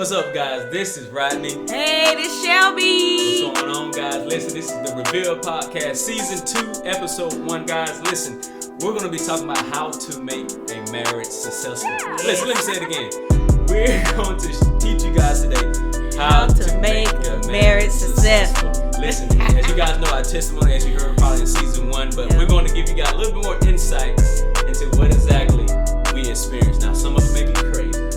What's up, guys? This is Rodney. Hey, this Shelby. What's going on, guys? Listen, this is the Reveal Podcast, Season 2, Episode 1, guys. Listen, we're going to be talking about how to make a marriage successful. Listen, let me say it again. We're going to teach you guys today how to make a marriage successful. Listen, as you guys know, our testimony, as you heard probably in Season 1, but we're going to give you guys a little bit more insight into what exactly we experience. Now, some of it may be crazy.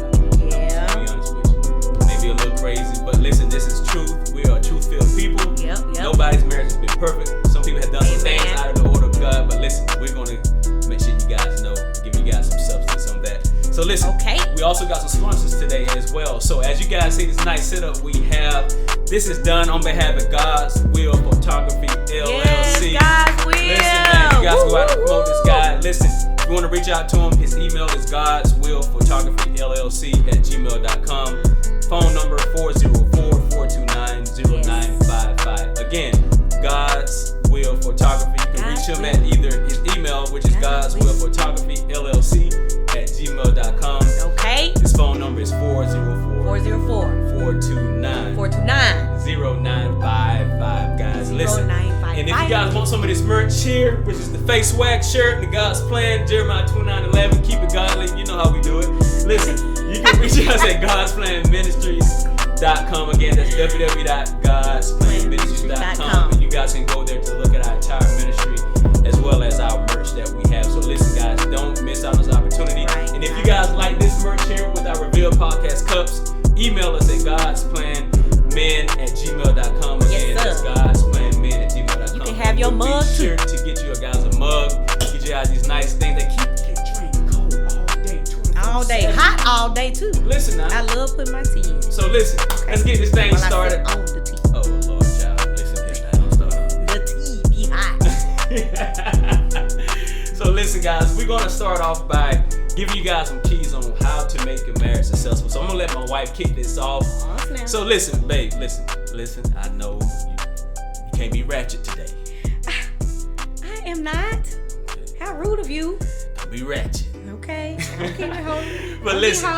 A little crazy, but listen, this is truth. We are truth-filled people. Yep. Nobody's marriage has been perfect. Some people have done some things out of the order of God, but listen, we're going to make sure you guys know, give you guys some substance on that. So listen, we also got some sponsors today as well. So as you guys see this nice setup we have, this is done on behalf of God's Will Photography LLC. Yes, God's Will. Listen, man, you guys go out and promote this guy. Listen, if you want to reach out to him, his email is godswillphotographyllc@gmail.com. Phone number 404-429-0955. Again, God's Will Photography. You can reach him at either his email, which is godswillphotographyllc@gmail.com. Okay. His phone number is 404-429-0955. Guys, listen. And if you guys want some of this merch here, which is the face swag shirt and the God's Plan, Jeremiah 29:11, keep it godly. You know how we do it. Listen, you can reach us at godsplanministries.com. Again, that's www.godsplanministries.com. And you guys can go there to look at our entire ministry as well as our merch that we have. So listen, guys, don't miss out on this opportunity. And if you guys like this merch here with our Reveal Podcast cups, email us at godsplanmen@gmail.com. Again, that's godsplanmen@gmail.com. You can have your mug too. Sure to get you guys a mug. Get you guys these nice things that keep your drink cold all day. Hot all day too. Listen now. I love putting my tea in. So listen, let's get this thing started. I on the tea. Oh Lord, child, listen here now. Don't start on the tea be hot. So listen, guys, we're gonna start off by giving you guys some keys on how to make a marriage successful. So I'm gonna let my wife kick this off. So listen, babe, listen. I know you can't be ratchet today. I am not. Okay. How rude of you. Don't be ratchet. Okay. I'll keep it holy. But listen,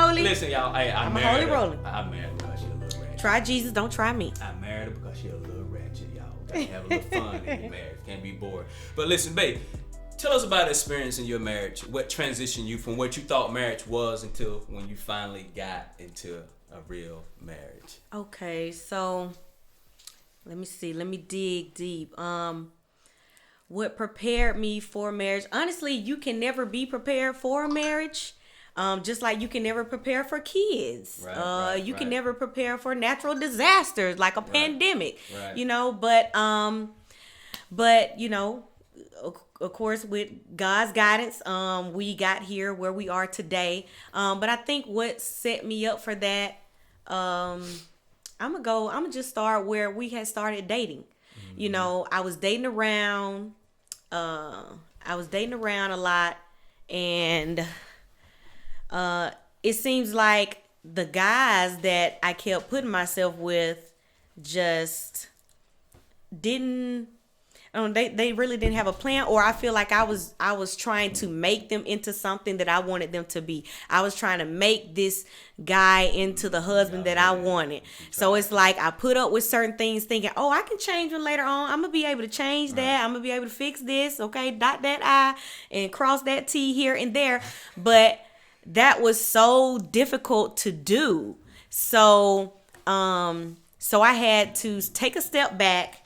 y'all. Hey, I'm a holy roller. I'm married because she's a little ratchet. Try Jesus, don't try me. I married her because she's a little ratchet, y'all. Gotta have a little fun in your marriage. Can't be bored. But listen, babe, tell us about the experience in your marriage. What transitioned you from what you thought marriage was until when you finally got into a real marriage? Okay, so let me see. Let me dig deep. What prepared me for marriage? Honestly, you can never be prepared for a marriage. Just like you can never prepare for kids. You can never prepare for natural disasters like a pandemic. You know, but you know, of course, with God's guidance, we got here where we are today. But I think what set me up for that, I'm gonna just start where we had started dating. Mm-hmm. You know, I was dating around a lot, and it seems like the guys that I kept putting myself with just didn't. They really didn't have a plan, or I feel like I was trying to make them into something that I wanted them to be. I was trying to make this guy into the husband that I wanted. So it's like I put up with certain things thinking, oh, I can change them later on. I'm going to be able to change that. I'm going to be able to fix this. Okay, dot that I and cross that T here and there. But that was so difficult to do. So I had to take a step back.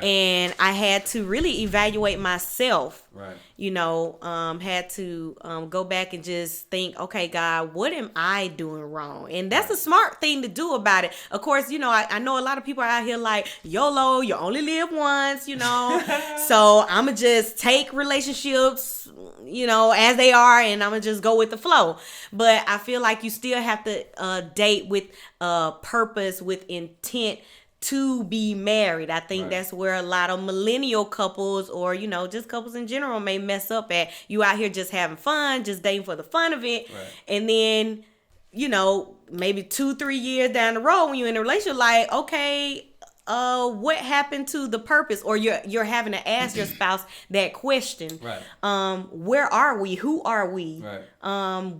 And I had to really evaluate myself. You know, had to go back and just think, okay, God, what am I doing wrong? And that's a smart thing to do about it. Of course, you know, I know a lot of people out here like, YOLO, you only live once, you know. So I'm going to just take relationships, you know, as they are, and I'm going to just go with the flow. But I feel like you still have to date with purpose, with intent, to be married. I think that's where a lot of millennial couples, or, you know, just couples in general, may mess up at. You out here just having fun, just dating for the fun of it. And then, you know, maybe 2-3 years down the road when you're in a relationship, like, okay, what happened to the purpose, or you're having to ask your spouse that question. Right. Where are we? Who are we? Right.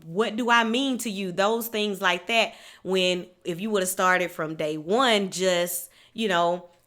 What do I mean to you? Those things like that. When if you would have started from day one, just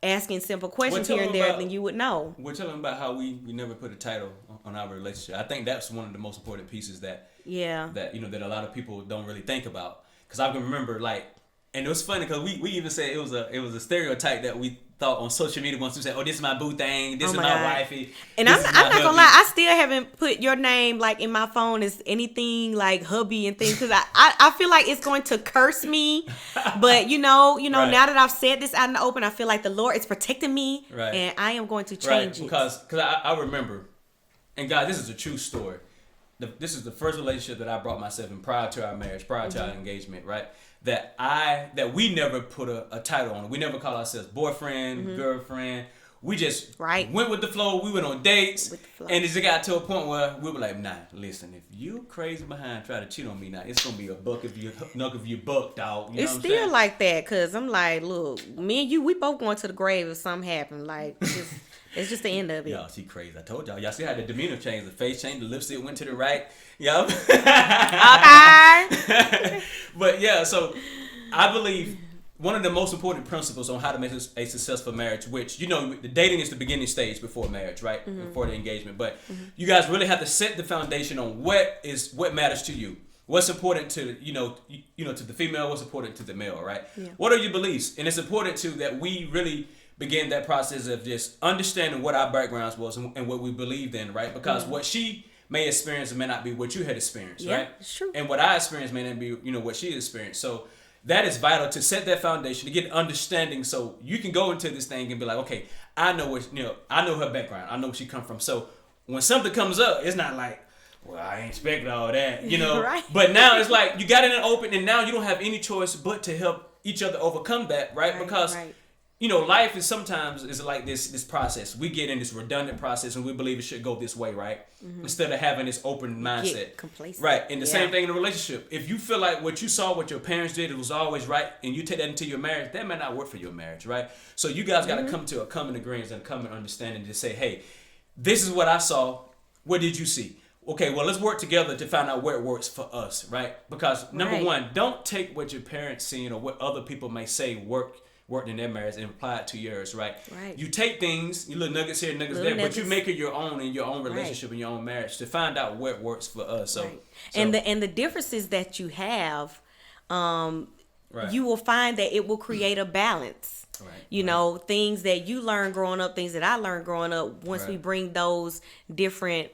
asking simple questions here and there, then you would know. We're telling about how we never put a title on our relationship. I think that's one of the most important pieces that that a lot of people don't really think about. Because I can remember, like, and it was funny because we even said it was a stereotype that we thought on social media once we said, oh, this is my boo thing, this is my wifey. And I'm not gonna lie, I still haven't put your name like in my phone as anything like hubby and things, because I feel like it's going to curse me. But right. Now that I've said this out in the open, I feel like the Lord is protecting me, right. And I am going to change it. Because I remember, and God, this is a true story. This is the first relationship that I brought myself in prior to our marriage, prior to our engagement, right? That we never put a title on it. We never called ourselves boyfriend, girlfriend. We just went with the flow. We went on dates, and it got to a point where we were like, nah, listen, if you crazy behind try to cheat on me now, it's gonna be a buck if you buck, dog. It's still like that, cause I'm like, look, me and you, we both going to the grave if something happened. Like, it's just the end of it. Y'all, she crazy. I told y'all. Y'all see how the demeanor changed, the face changed, the lipstick went to the right. Yup. Okay. But yeah, so I believe one of the most important principles on how to make a successful marriage, which, the dating is the beginning stage before marriage, right? Before the engagement. But you guys really have to set the foundation on what matters to you. What's important to, to the female, what's important to the male, right? Yeah. What are your beliefs? And it's important too that we really begin that process of just understanding what our backgrounds was and what we believed in, right? Because what she may experience may not be what you had experienced, right? It's true. And what I experienced may not be, what she experienced. So that is vital to set that foundation, to get understanding, so you can go into this thing and be like, okay, I know I know her background, I know where she come from. So when something comes up, it's not like, well, I ain't expecting all that, Right. But now it's like you got it in open, and now you don't have any choice but to help each other overcome that, right? Because life is sometimes like this process. We get in this redundant process and we believe it should go this way, right? Instead of having this open mindset. Get complacent. Right. And the same thing in a relationship. If you feel like what you saw, what your parents did, it was always right, and you take that into your marriage, that may not work for your marriage, right? So you guys got to come to a common agreement and a common understanding to say, hey, this is what I saw. What did you see? Okay, well, let's work together to find out where it works for us, right? Because number one, don't take what your parents seen or what other people may say worked in their marriage and apply it to yours, right? You take things, you little nuggets here, nuggets there, but you make it your own in your own relationship, in your own marriage, to find out what works for us. So, and the differences that you have, you will find that it will create a balance. Things that you learn growing up, things that I learned growing up. Once we bring those different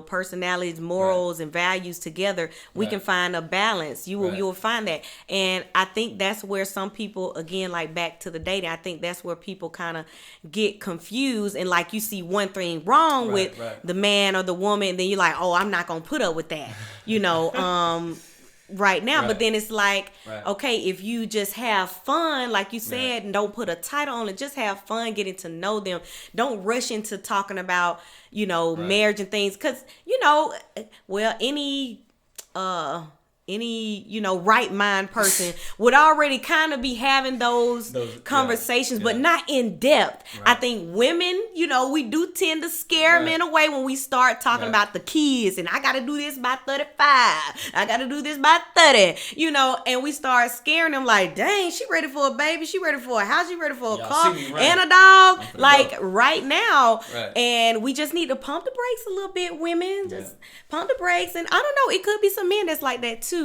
personalities, morals, and values together, we can find a balance. You will find that. And I think that's where some people, again, like back to the dating, I think that's where people kind of get confused, and like you see one thing wrong with the man or the woman, and then you're like, oh, I'm not gonna put up with that, right now. But then it's like, okay, if you just have fun, like you said, and don't put a title on it, just have fun getting to know them. Don't rush into talking about, marriage and things. Because, any right mind person would already kind of be having those conversations, but not in depth. I think women, we do tend to scare men away when we start talking about the kids, and I got to do this by 35. I got to do this by 30, and we start scaring them like, dang, she ready for a baby. She ready for a house. She ready for a car and a dog, like right now. And we just need to pump the brakes a little bit, women. Just pump the brakes. And I don't know, it could be some men that's like that too.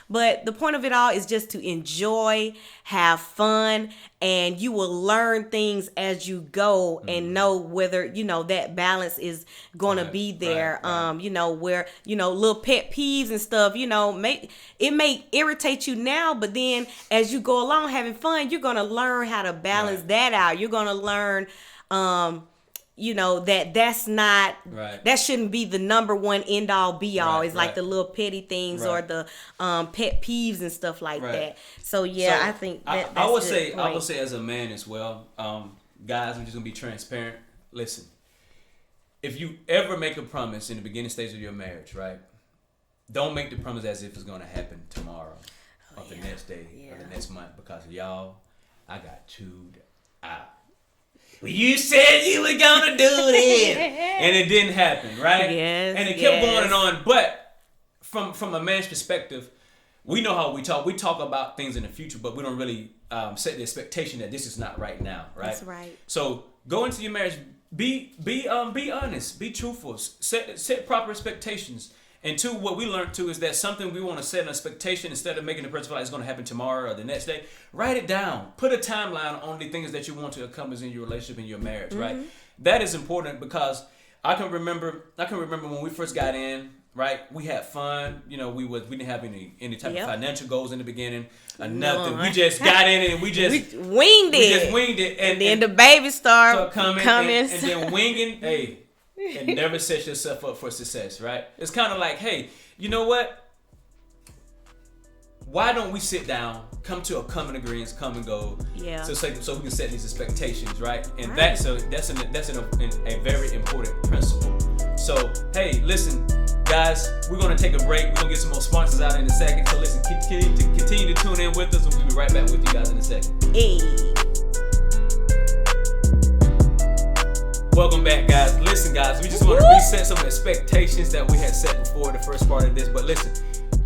But the point of it all is just to enjoy, have fun, and you will learn things as you go and know whether, that balance is going to be there. Where, little pet peeves and stuff, it may irritate you now, but then as you go along having fun, you're going to learn how to balance that out. You're going to learn, that's not, that shouldn't be the number one end all be all. It's like the little petty things or the pet peeves and stuff like that. So I think that's I would say as a man as well, guys, I'm just gonna be transparent. Listen, if you ever make a promise in the beginning stage of your marriage, right? Don't make the promise as if it's gonna happen tomorrow or the next day or the next month, because y'all, I got chewed out. well, you said you were gonna do this, and it didn't happen, right? Yes, and it kept going and on. But from a man's perspective, we know how we talk. We talk about things in the future, but we don't really set the expectation that this is not right now, right? That's right. So go into your marriage. Be honest. Be truthful. Set proper expectations. And two, what we learned too is that something we want to set an expectation instead of making the person feel like it's going to happen tomorrow or the next day. Write it down. Put a timeline on the things that you want to accomplish in your relationship, in your marriage, right? That is important because I can remember when we first got in, right? We had fun. You know, we didn't have any type of financial goals in the beginning or nothing. We just got in it and we winged it. And then the baby started coming. And then winging, hey. And never set yourself up for success, right? It's kind of like, hey, you know what? Why don't we sit down, come to a common agreement, common goal, so we can set these expectations, right? And that's a very important principle. So, hey, listen, guys, we're gonna take a break. We're gonna get some more sponsors out in a second. So listen, continue to tune in with us, and we'll be right back with you guys in a second. Hey. Welcome back, guys. Listen, guys, we just want to reset some expectations that we had set before the first part of this. But listen,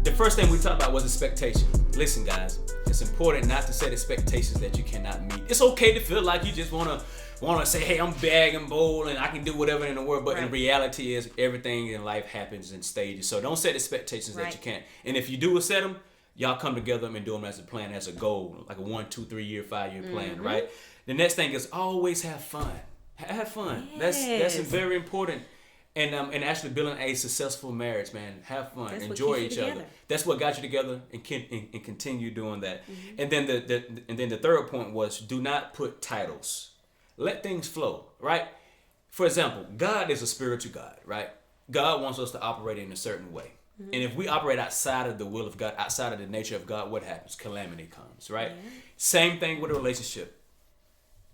the first thing we talked about was expectation. Listen, guys, it's important not to set expectations that you cannot meet. It's okay to feel like you just want to say, hey, I'm big and bold and I can do whatever in the world. But in reality is everything in life happens in stages. So don't set expectations that you can't. And if you do set them, y'all come together and do them as a plan, as a goal, like a 1, 2, 3 year, 5 year plan, right? The next thing is always have fun. Have fun. Yes. That's very important. And actually building a successful marriage, man. Have fun. Enjoy each other. That's what got you together, and continue doing that. And then the third point was do not put titles. Let things flow, right? For example, God is a spiritual God, right? God wants us to operate in a certain way. And if we operate outside of the will of God, outside of the nature of God, what happens? Calamity comes, right? Same thing with a relationship.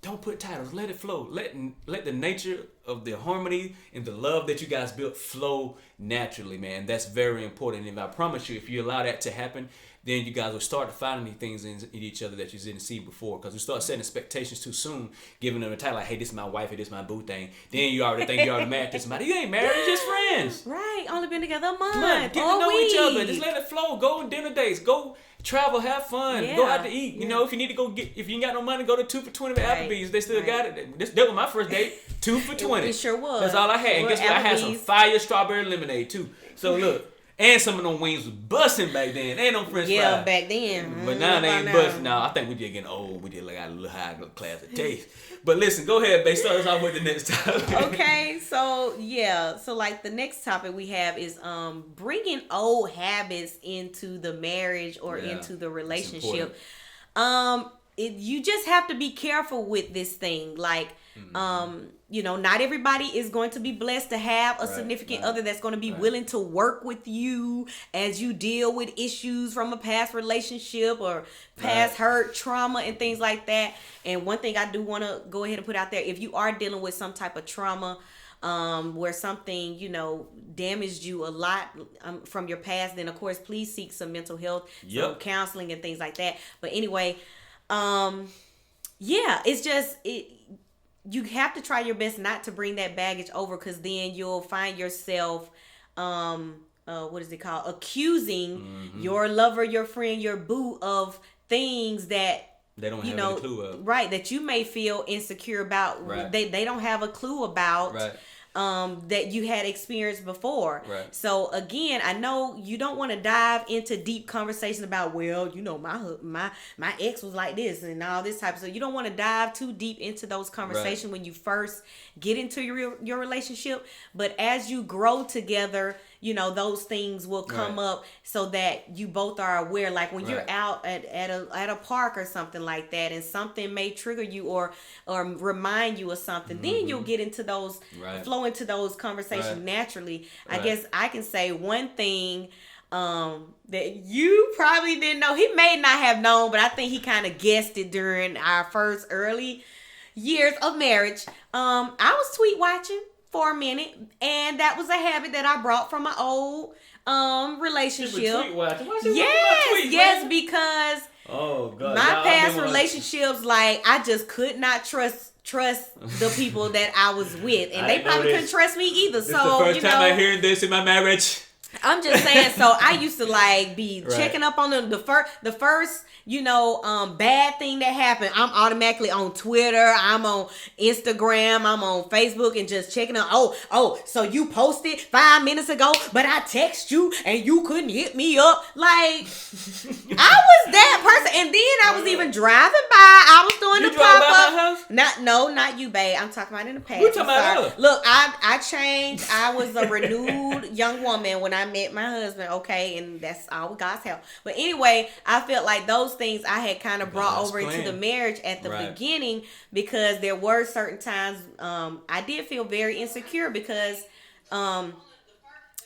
Don't put titles. Let it flow. Let the nature of the harmony and the love that you guys built flow naturally, man. That's very important. And I promise you, if you allow that to happen, then you guys will start finding things in each other that you didn't see before. Because we start setting expectations too soon, giving them a title like, hey, this is my wife, hey, this is my boo thing. Then you already think you already married to somebody. You ain't married, you're just friends. Right. Only been together a month. Get to know each other. Just let it flow. Go on dinner dates. Go travel, have fun, go out to eat. You know, if you need to if you ain't got no money, go to 2 for $20 at Applebee's. They still got it. That was my first date, 2 for $20. It sure was. That's all I had. And guess what? I had some fire strawberry lemonade too. So look, and some of them wings was busting back then. Ain't no French fries. Yeah, back then. But now they ain't busting. Now I think we just getting old. We just got a little higher class of taste. But listen, go ahead, babe. Start us off with the next topic. Okay, so like the next topic we have is bringing old habits into the marriage or into the relationship. You just have to be careful with this thing. Like, you know, not everybody is going to be blessed to have a significant other that's going to be willing to work with you as you deal with issues from a past relationship or past hurt, trauma, and things like that. And one thing I do want to go ahead and put out there, if you are dealing with some type of trauma, where something, you know, damaged you a lot from your past, then of course, please seek some mental health, some counseling and things like that. But anyway, it's just, you have to try your best not to bring that baggage over, because then you'll find yourself, what is it called? Accusing your lover, your friend, your boo of things that they don't have any clue of. Right, that you may feel insecure about. Right. They don't have a clue about. Right. That you had experienced before. Right. So again, I know you don't want to dive into deep conversation about, well, you know, my ex was like this and all this type of stuff. You don't want to dive too deep into those conversations when you first get into your relationship. But as you grow together, you know, those things will come up so that you both are aware. Like when you're out at a park or something like that, and something may trigger you or remind you of something, then you'll get into those, flow into those conversations naturally. I guess I can say one thing that you probably didn't know. He may not have known, but I think he kind of guessed it during our first early years of marriage. I was tweet watching for a minute, and that was a habit that I brought from my old relationship. Yes, because my past relationships, like, I just could not trust trust the people that I was with, and they probably couldn't trust me either. This is the first time I hear this in my marriage. I'm just saying. So I used to like be checking up on the first bad thing that happened. I'm automatically on Twitter. I'm on Instagram. I'm on Facebook and just checking out. Oh, so you posted 5 minutes ago, but I text you and you couldn't hit me up. Like I was that person, and then I was even driving by. I was doing the pop up. My house? Not you, babe. I'm talking about in the past. We're talking about her. Look, I changed. I was a renewed young woman when I met my husband. Okay, and that's all with God's help. But anyway, I felt like those things I had kind of brought over into the marriage at the beginning, because there were certain times I did feel very insecure because y'all,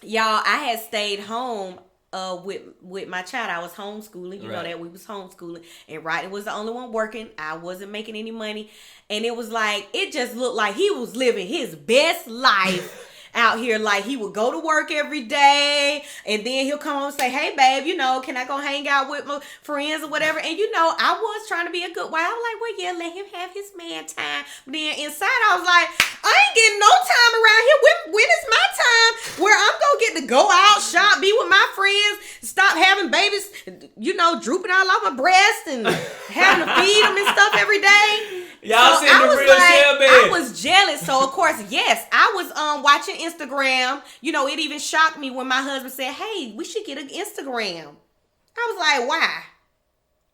I had stayed home with my child. I was homeschooling. You know that we was homeschooling, and Rodney was the only one working. I wasn't making any money, and it was like, it just looked like he was living his best life out here. Like, he would go to work every day, and then he'll come home and say, hey babe, can I go hang out with my friends or whatever? And I was trying to be a good wife. I was like, well, yeah, let him have his man time. But then inside I was like, I ain't getting no time around here. When is my time where I'm gonna get to go out, shop, be with my friends, stop having babies drooping all off my breast and having to feed them and stuff every day? Y'all seen the real shell bed. I was jealous. So, of course, yes, I was watching Instagram. It even shocked me when my husband said, hey, we should get an Instagram. I was like, why?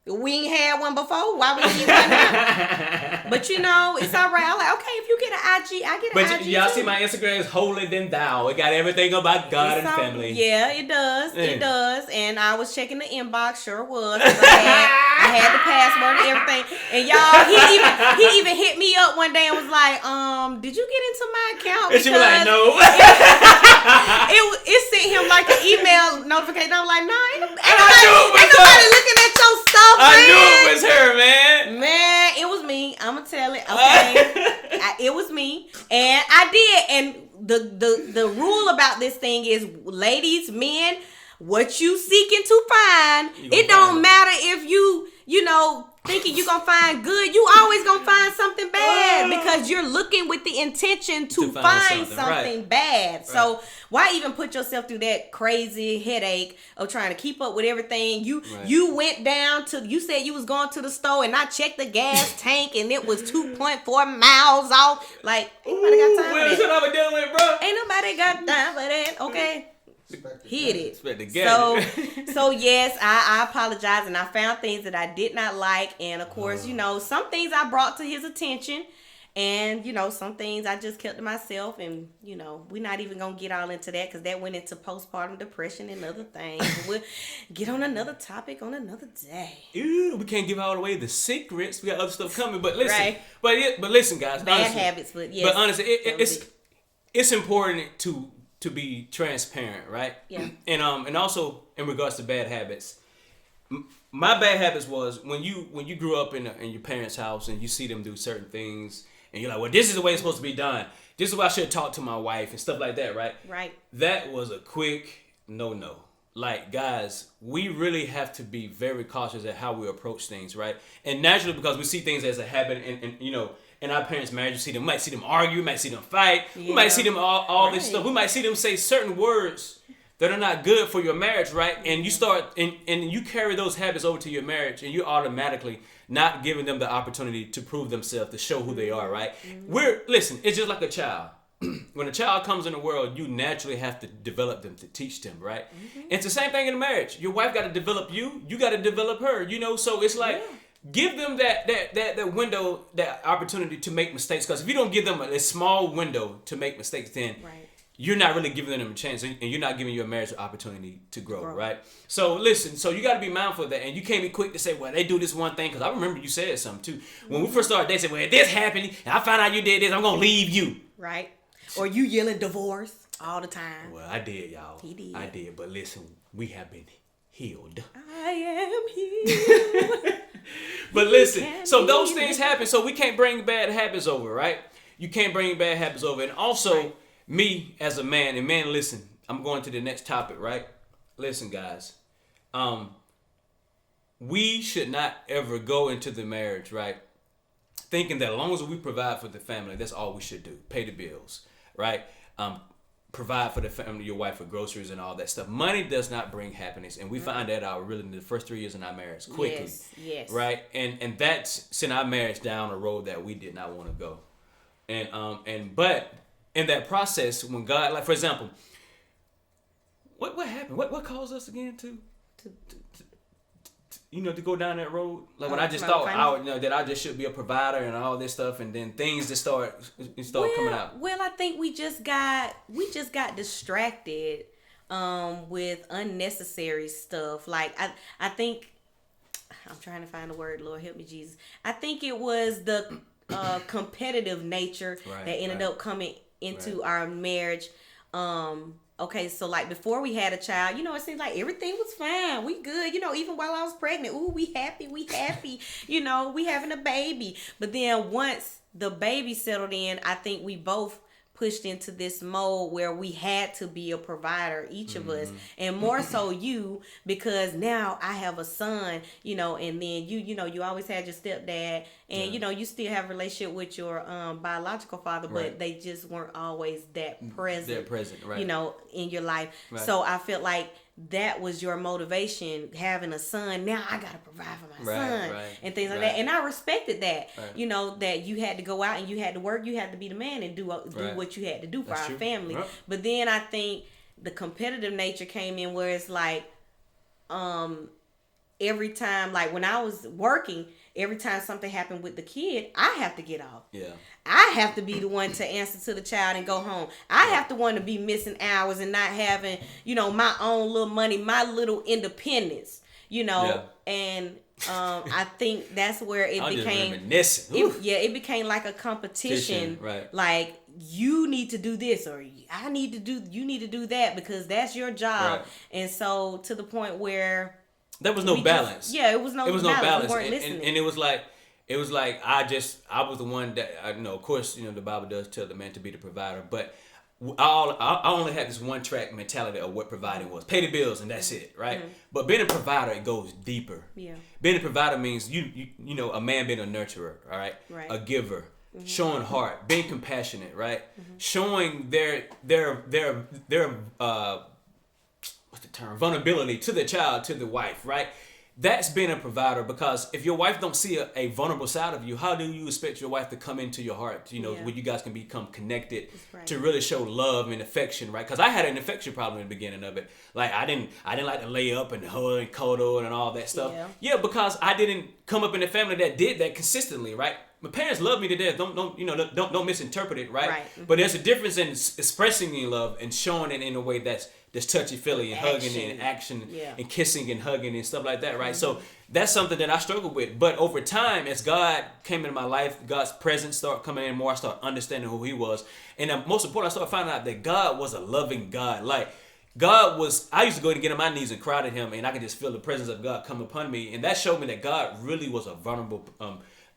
We ain't had one before. Why would we need one now? But it's all right. I'm like, okay, if you get an IG, I get an IG. But y'all see my Instagram is holier than thou. It got everything about God and family. Yeah, it does. Yeah. It does. And I was checking the inbox, sure was. I had the password and everything. And y'all, he even hit me up one day and was like, did you get into my account? And she was like, no. It sent him like an email notification. I was like, no, ain't nobody looking at your stuff. I knew it was her, man. Man, it was me. I'ma tell it. Okay, it was me, and I did. And the rule about this thing is, ladies, men, what you seeking to find, it don't matter if you thinking you're gonna find good, you always gonna find something bad, because you're looking with the intention to find something bad. Right. So why even put yourself through that crazy headache of trying to keep up with everything? You went down to, you said you was going to the store, and I checked the gas tank and it was 2.4 miles off. Like, ain't nobody got time for that. What I'm dealing with, bro? Ain't nobody got time for that. Okay. Hit it. So yes, I apologize, and I found things that I did not like, and of course, some things I brought to his attention, and some things I just kept to myself, and we're not even gonna get all into that, because that went into postpartum depression and other things. We'll get on another topic on another day. Ooh, we can't give all away the secrets. We got other stuff coming, but listen, but listen, guys, bad habits, but yes, but honestly, it's important to be transparent, right? Yeah. And also in regards to bad habits, my bad habits was when you grew up in your parents' house and you see them do certain things, and you're like, well, this is the way it's supposed to be done. This is why I should talk to my wife and stuff like that, right? Right. That was a quick no. Like, guys, we really have to be very cautious at how we approach things, right? And naturally, because we see things as a habit, and in our parents' marriage, we might see them argue, we might see them fight, we might see them all this stuff. We might see them say certain words that are not good for your marriage, right? And you start, and you carry those habits over to your marriage, and you're automatically not giving them the opportunity to prove themselves, to show who they are, right? Listen, it's just like a child. When a child comes in the world, you naturally have to develop them, to teach them, right? It's the same thing in a marriage. Your wife got to develop you got to develop her, so it's like, give them that window, that opportunity to make mistakes. Because if you don't give them a small window to make mistakes, then you're not really giving them a chance, and you're not giving your marriage an opportunity to grow, right? So listen, so you got to be mindful of that, and you can't be quick to say, well, they do this one thing. Because I remember you said something too. When we first started, they said, well, if this happened, and I find out you did this, I'm going to leave you. Right. Or you yelling divorce all the time. Well, I did, y'all. He did. I did. But listen, we have been healed. I am healed. But listen, so those things happen, so we can't bring bad habits over, right? You can't bring bad habits over. And also, me as a man, and man, listen, I'm going to the next topic, right? Listen, guys, we should not ever go into the marriage, right, thinking that as long as we provide for the family, that's all we should do. Pay the bills, right? Provide for the family, your wife, for groceries and all that stuff. Money does not bring happiness, and we find that out really in the first 3 years in our marriage quickly. Yes. Right, and that's sent our marriage down a road that we did not want to go. But in that process, when God, like for example, what happened? What caused us again to to go down that road? Like when I just thought that I just should be a provider and all this stuff, and then things just start coming out. Well, I think we just got distracted with unnecessary stuff. Like I think I'm trying to find the word. Lord help me, Jesus. I think it was the competitive nature that ended up coming into our marriage. Okay, so like before we had a child, it seemed like everything was fine. We good, even while I was pregnant. Ooh, we happy, we having a baby. But then once the baby settled in, I think we both pushed into this mode where we had to be a provider, each of us, and more so you, because now I have a son, and then you always had your stepdad, and you still have a relationship with your biological father, but they just weren't always that present. They're present, right? In your life. Right. So I felt like that was your motivation, having a son. Now I gotta provide for my son and things like that. And I respected that. Right. That you had to go out and you had to work. You had to be the man and do what you had to do for our family. Right. But then I think the competitive nature came in, where it's like, every time, like when I was working, every time something happened with the kid, I have to get off. Yeah. I have to be the one to answer to the child and go home. I have to want to be missing hours and not having, my own little money, my little independence, and I think that's where it became. It became like a competition. Right. Like, you need to do this, or you need to do that, because that's your job. Right. And so to the point where there was no balance. It was no balance. We weren't listening. And it was like I was the one that of course, the Bible does tell the man to be the provider, but I only had this one track mentality of what providing was. Pay the bills and that's it, right? Mm-hmm. But being a provider, it goes deeper. Yeah. Being a provider means a man being a nurturer, all right? Right. A giver. Mm-hmm. Showing heart, being compassionate, right? Mm-hmm. Showing their what's the term? Vulnerability to the child, to the wife, right? That's being a provider, because if your wife don't see a vulnerable side of you, how do you expect your wife to come into your heart? Where you guys can become connected to really show love and affection, right? Because I had an affection problem in the beginning of it. Like I didn't like to lay up and hug and cuddle and all that stuff. Yeah, because I didn't come up in a family that did that consistently, right? My parents love me to death. Don't misinterpret it, right? Mm-hmm. But there's a difference in expressing your love and showing it in a way that's touchy-feely and hugging and action and kissing and hugging and stuff like that, right? Mm-hmm. So that's something that I struggled with. But over time, as God came into my life, God's presence started coming in more. I started understanding who He was. And most important, I started finding out that God was a loving God. Like, I used to go and get on my knees and cry to Him, and I could just feel the presence of God come upon me. And that showed me that God really was a vulnerable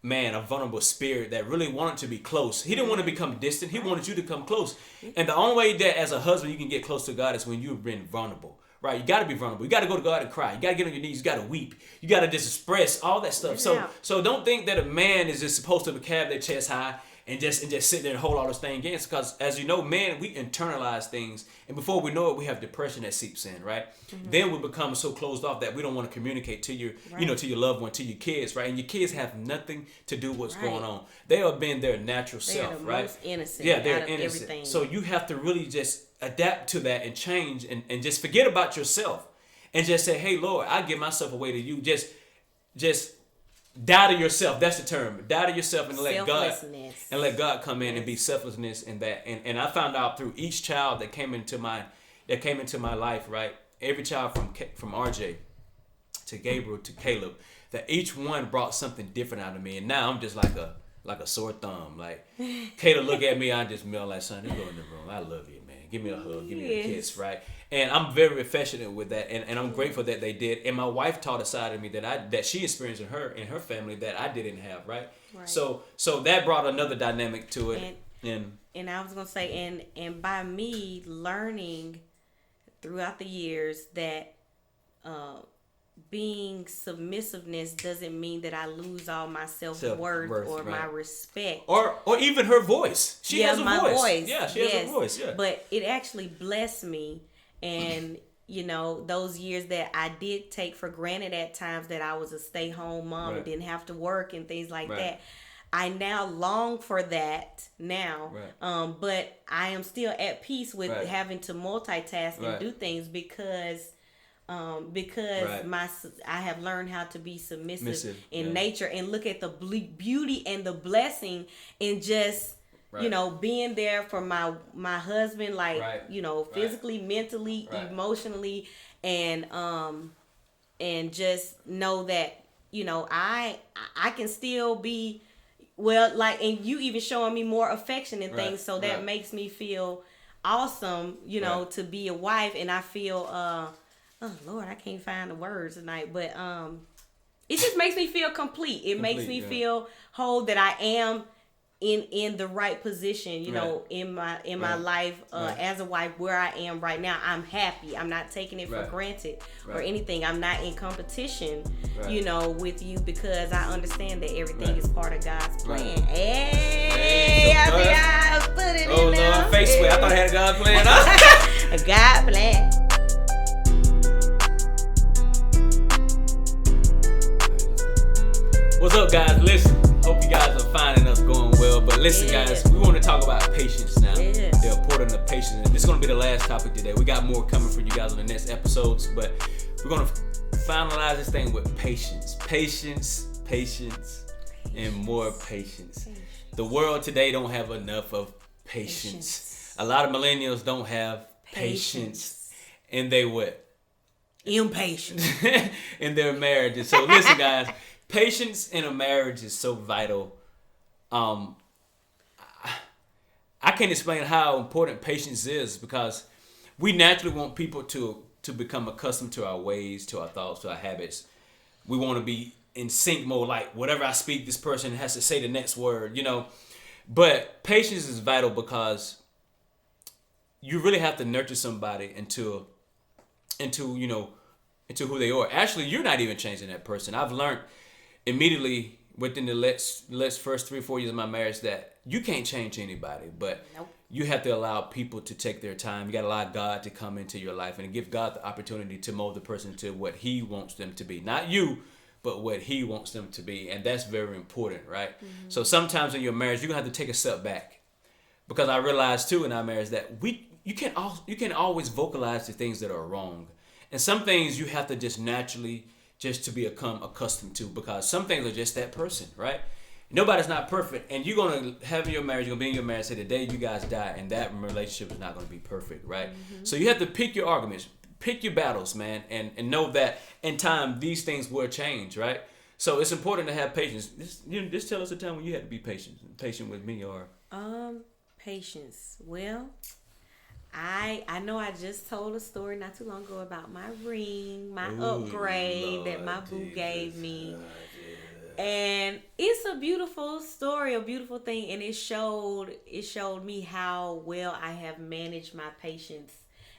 man, a vulnerable spirit that really wanted to be close. He didn't want to become distant. He wanted you to come close. And the only way that as a husband you can get close to God is when you've been vulnerable. Right? You got to be vulnerable. You got to go to God and cry. You got to get on your knees. You got to weep. You got to just express all that stuff. So don't think that a man is just supposed to have their chest high and just sit there and hold all those things against, because as you know, man, we internalize things, and before we know it, we have depression that seeps in, right? Mm-hmm. Then we become so closed off that we don't want to communicate to your, to your loved one, to your kids, right? And your kids have nothing to do with what's going on. They have been their natural self, right? Most innocent. Yeah, they're innocent. Everything. So you have to really just adapt to that and change and just forget about yourself and just say, hey, Lord, I give myself away to you. Just die to yourself. That's the term. Die to yourself and let God come in and be selflessness in that. And I found out through each child that came into my life, right? Every child from RJ to Gabriel to Caleb, that each one brought something different out of me. And now I'm just like a sore thumb. Like Caleb look at me, I just melt like, son, you go in the room. I love you, man. Give me a hug, give me a kiss, right? And I'm very affectionate with that, and I'm grateful that they did. And my wife taught a side of me that she experienced in her family that I didn't have, right? So that brought another dynamic to it. And I was gonna say, and by me learning throughout the years that being submissiveness doesn't mean that I lose all my self-worth or my respect. Or even her voice. She has a voice. Yeah, she has a voice. Yeah. But it actually blessed me. And, you know, those years that I did take for granted at times that I was a stay-home mom and didn't have to work and things like that. I now long for that now. But I am still at peace with having to multitask and do things because I have learned how to be submissive in nature and look at the beauty and the blessing in just you know, being there for my husband, like you know, physically, mentally, emotionally, and just know that, you know, I can still be like, and you even showing me more affection and things, so that makes me feel awesome, you know, to be a wife. And I feel oh Lord, I can't find the words tonight, but it just makes me feel complete. It makes me feel whole, that I am in the right position, you know, in my life as a wife, where I am right now. I'm happy. I'm not taking it for granted or anything. I'm not in competition, you know, with you, because I understand that everything is part of God's plan. Hey, I see how I put it in there. Oh Lord, face sweat. I thought I had a God plan. A God plan. What's up, guys? Listen, hope you guys are finding us going well. But listen, guys, we want to talk about patience now. The importance of patience. And this is going to be the last topic today. We got more coming for you guys on the next episodes, but we're going to finalize this thing with patience. Patience, and more patience. The world today don't have enough of patience. A lot of millennials don't have patience. And they what? Impatient. In their marriages. So listen, guys. Patience in a marriage is so vital. I can't explain how important patience is, because we naturally want people to become accustomed to our ways, to our thoughts, to our habits. We want to be in sync mode, like whatever I speak, this person has to say the next word, you know. But patience is vital, because you really have to nurture somebody into who they are. Actually, you're not even changing that person. I've learned immediately within the first 3 or 4 years of my marriage that you can't change anybody, but you have to allow people to take their time. You got to allow God to come into your life and give God the opportunity to mold the person to what He wants them to be. Not you, but what He wants them to be. And that's very important, right? Mm-hmm. So sometimes in your marriage, you're going to have to take a step back, because I realized too in our marriage that you can't always vocalize the things that are wrong. And some things you have to just naturally to become accustomed to, because some things are just that person, right? Nobody's not perfect, and you're going to have your marriage, you're going to be in your marriage, say the day you guys die, and that relationship is not going to be perfect, right? Mm-hmm. So you have to pick your arguments, pick your battles, man, and know that in time, these things will change, right? So it's important to have patience. Just tell us a time when you had to be patient with me, or... Patience. Well, I know I just told a story not too long ago about my ring, my upgrade Lord that my boo gave me. And it's a beautiful story, a beautiful thing, and it showed me how well I have managed my patience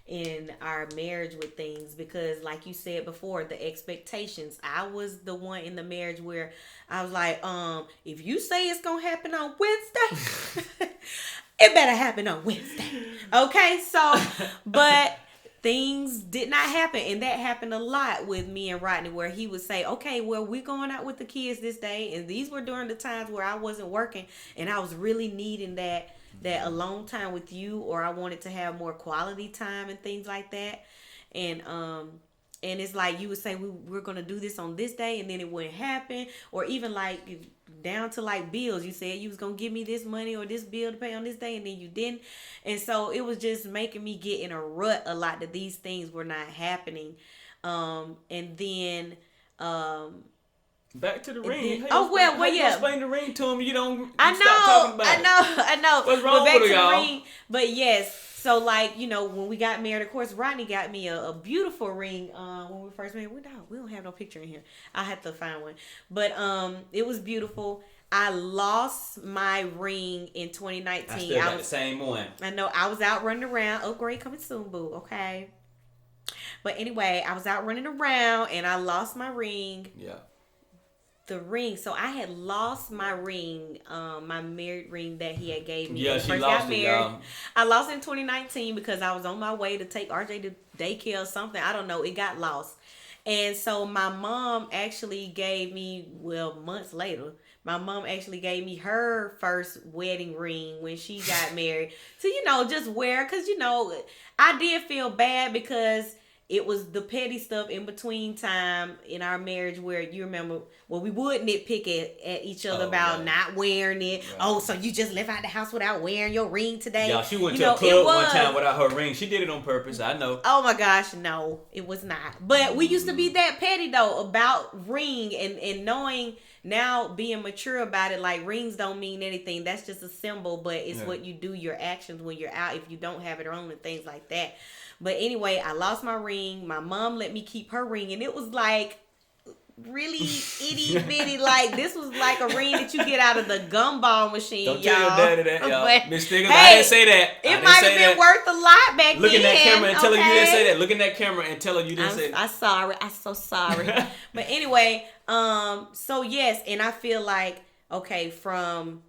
in our marriage with things, because like you said before, the expectations. I was the one in the marriage where I was like, if you say it's gonna happen on Wednesday, it better happen on Wednesday. Okay, so but things did not happen, and that happened a lot with me and Rodney, where he would say, okay, well, we're going out with the kids this day, and these were during the times where I wasn't working and I was really needing that alone time with you, or I wanted to have more quality time and things like that. And it's like you would say we're going to do this on this day, and then it wouldn't happen. Or even like down to like bills. You said you was going to give me this money or this bill to pay on this day, and then you didn't. And so it was just making me get in a rut a lot that these things were not happening. And then... Back to the ring. Yeah. Explain the ring to him. You don't. I know. What's wrong with y'all? Ring, but yes. So like, you know, when we got married, of course, Rodney got me a beautiful ring. When we first married, we don't have no picture in here. I have to find one. But it was beautiful. I lost my ring in 2019. I still got the same one. I know. I was out running around. Upgrade coming soon, boo. Okay. But anyway, I was out running around and I lost my ring. Yeah. The ring. So I had lost my ring, my married ring that he had gave me. Yeah, when she first lost got it, married. y'all. I lost it in 2019 because I was on my way to take RJ to daycare or something. I don't know. It got lost. And so my mom actually gave me, well, months later, my mom actually gave me her first wedding ring when she got married to, just wear. Because, I did feel bad because it was the petty stuff in between time in our marriage where you remember, well, we would nitpick at each other about not wearing it. Right. Oh, so you just left out the house without wearing your ring today? Yeah, she went to a club one time without her ring. She did it on purpose. I know. Oh my gosh, no, it was not. But we used to be that petty though about ring and knowing now being mature about it. Like rings don't mean anything. That's just a symbol, but it's what you do, your actions when you're out. If you don't have it on and things like that. But anyway, I lost my ring. My mom let me keep her ring, and it was like really itty bitty. Like this was like a ring that you get out of the gumball machine. Don't y'all. tell your daddy that, y'all. Miss Stiggers, hey, I didn't say that. It might have been worth a lot back then. Look in that camera and tell her you didn't say that. Look in that camera and tell her you didn't say that. I'm sorry. I'm so sorry. But anyway, so yes, and I feel like okay from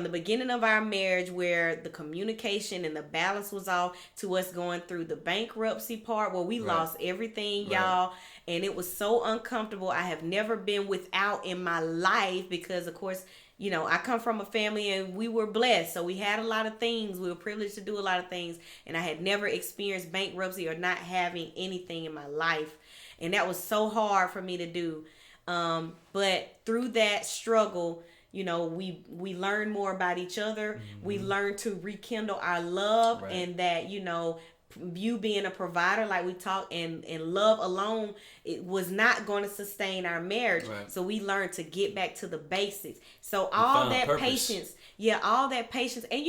the beginning of our marriage where the communication and the balance was off to us going through the bankruptcy part where we lost everything, y'all. And it was so uncomfortable. I have never been without in my life because, of course, I come from a family and we were blessed. So we had a lot of things. We were privileged to do a lot of things. And I had never experienced bankruptcy or not having anything in my life. And that was so hard for me to do. But through that struggle, we learn more about each other. Mm-hmm. We learn to rekindle our love and that, you being a provider like we talked and love alone, it was not going to sustain our marriage. Right. So we learned to get back to the basics. So all that patience. Yeah, all that patience. And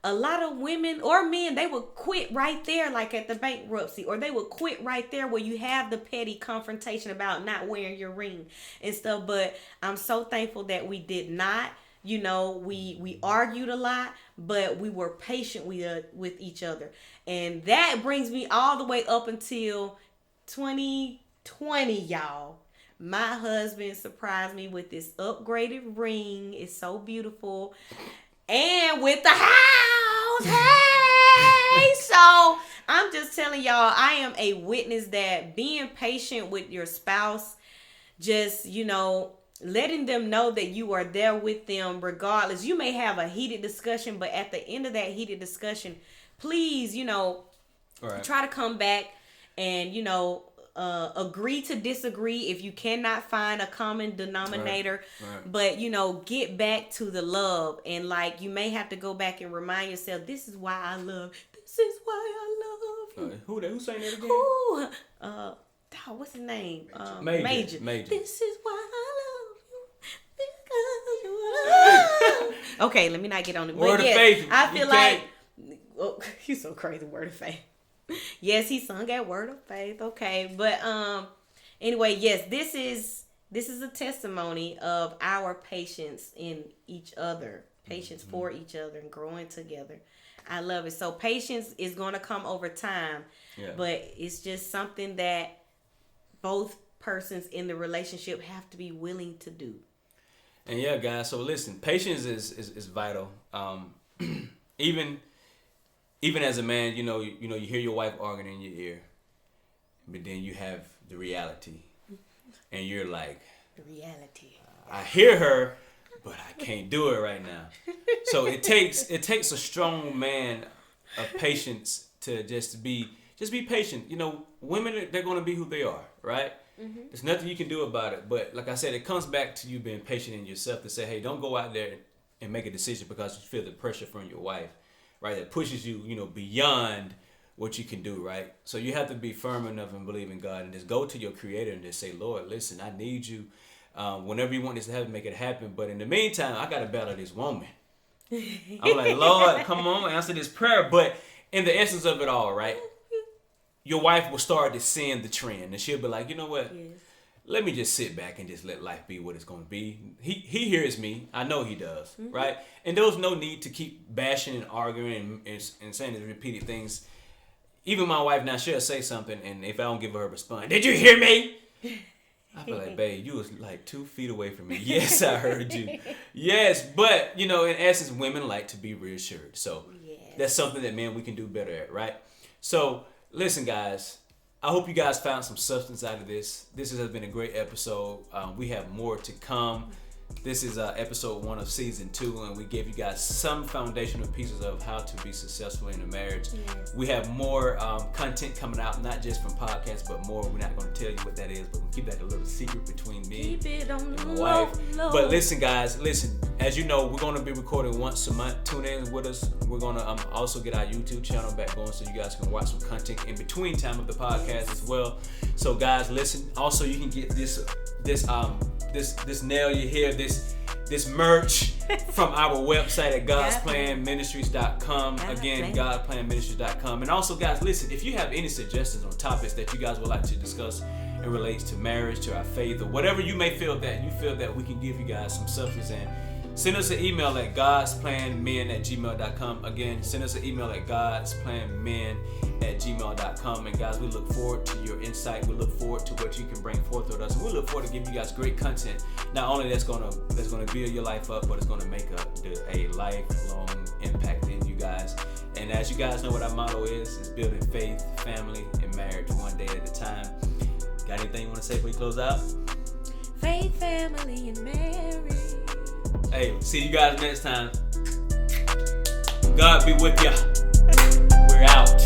a lot of women or men, they would quit right there, like at the bankruptcy, or they would quit right there where you have the petty confrontation about not wearing your ring and stuff. But I'm so thankful that we did not. We argued a lot, but we were patient with each other. And that brings me all the way up until 2020, y'all. My husband surprised me with this upgraded ring. It's so beautiful. And with the house. Hey! So I'm just telling y'all, I am a witness that being patient with your spouse, just, letting them know that you are there with them regardless. You may have a heated discussion, but at the end of that heated discussion, please, try to come back and, agree to disagree if you cannot find a common denominator. Right. But, get back to the love. And, you may have to go back and remind yourself, this is why I love. This is why I love you. Who sang that again? Ooh, what's his name? Major. This is why I love. Okay, let me not get on it. Word of faith. I feel like he's so crazy. Word of faith. Yes, he sung at Word of Faith. Okay, but anyway, yes, this is a testimony of our patience in each other, patience for each other, and growing together. I love it. So patience is going to come over time, but it's just something that both persons in the relationship have to be willing to do. And yeah, guys, so listen, patience is vital. Even as a man, you hear your wife arguing in your ear, but then you have the reality, and you're like, the reality. I hear her, but I can't do it right now. So it takes a strong man of patience to just be patient. Women, they're going to be who they are, right? Mm-hmm. There's nothing you can do about it. But like I said, it comes back to you being patient in yourself to say, hey, don't go out there and make a decision because you feel the pressure from your wife, right? That pushes you, beyond what you can do, right? So you have to be firm enough and believe in God and just go to your creator and just say, Lord, listen, I need you. Whenever you want this to happen, make it happen. But in the meantime, I got to battle this woman. I'm like, Lord, come on, answer this prayer. But in the essence of it all, right? Your wife will start to send the trend, and she'll be like, you know what? Yes. Let me just sit back and just let life be what it's going to be. He hears me. I know he does, right? And there's no need to keep bashing and arguing and saying these repeated things. even my wife now, she'll say something, and if I don't give her a response, did you hear me? I feel like, babe, you was like 2 feet away from me. Yes, I heard you. Yes, but, in essence, women like to be reassured. So that's something that, man, we can do better at, right? So, listen, guys, I hope you guys found some substance out of this. This has been a great episode. We have more to come. This is episode 1 of season 2, and we gave you guys some foundational pieces of how to be successful in a marriage. Yes. We have more content coming out, not just from podcasts, but more. We're not going to tell you what that is, but we'll keep that a little secret between me and my wife. But listen, guys, as you know, we're going to be recording once a month. Tune in with us. We're going to also get our YouTube channel back going so you guys can watch some content in between time of the podcast as well. So, guys, listen. Also, you can get this nail you hear, this merch from our website at godsplanministries.com. Again, godsplanministries.com. And also, guys, listen, if you have any suggestions on topics that you guys would like to discuss in relates to marriage, to our faith, or whatever you may feel that we can give you guys some substance in, send us an email at godsplanmen@gmail.com. Again, send us an email at godsplanmen@gmail.com. And guys, we look forward to your insight. We look forward to what you can bring forth with us. And we look forward to giving you guys great content. Not only that's gonna build your life up, but it's gonna make a lifelong impact in you guys. And as you guys know, what our motto is building faith, family, and marriage one day at a time. Got anything you want to say before we close out? Faith, family, and marriage. Hey, see you guys next time. God be with ya. We're out.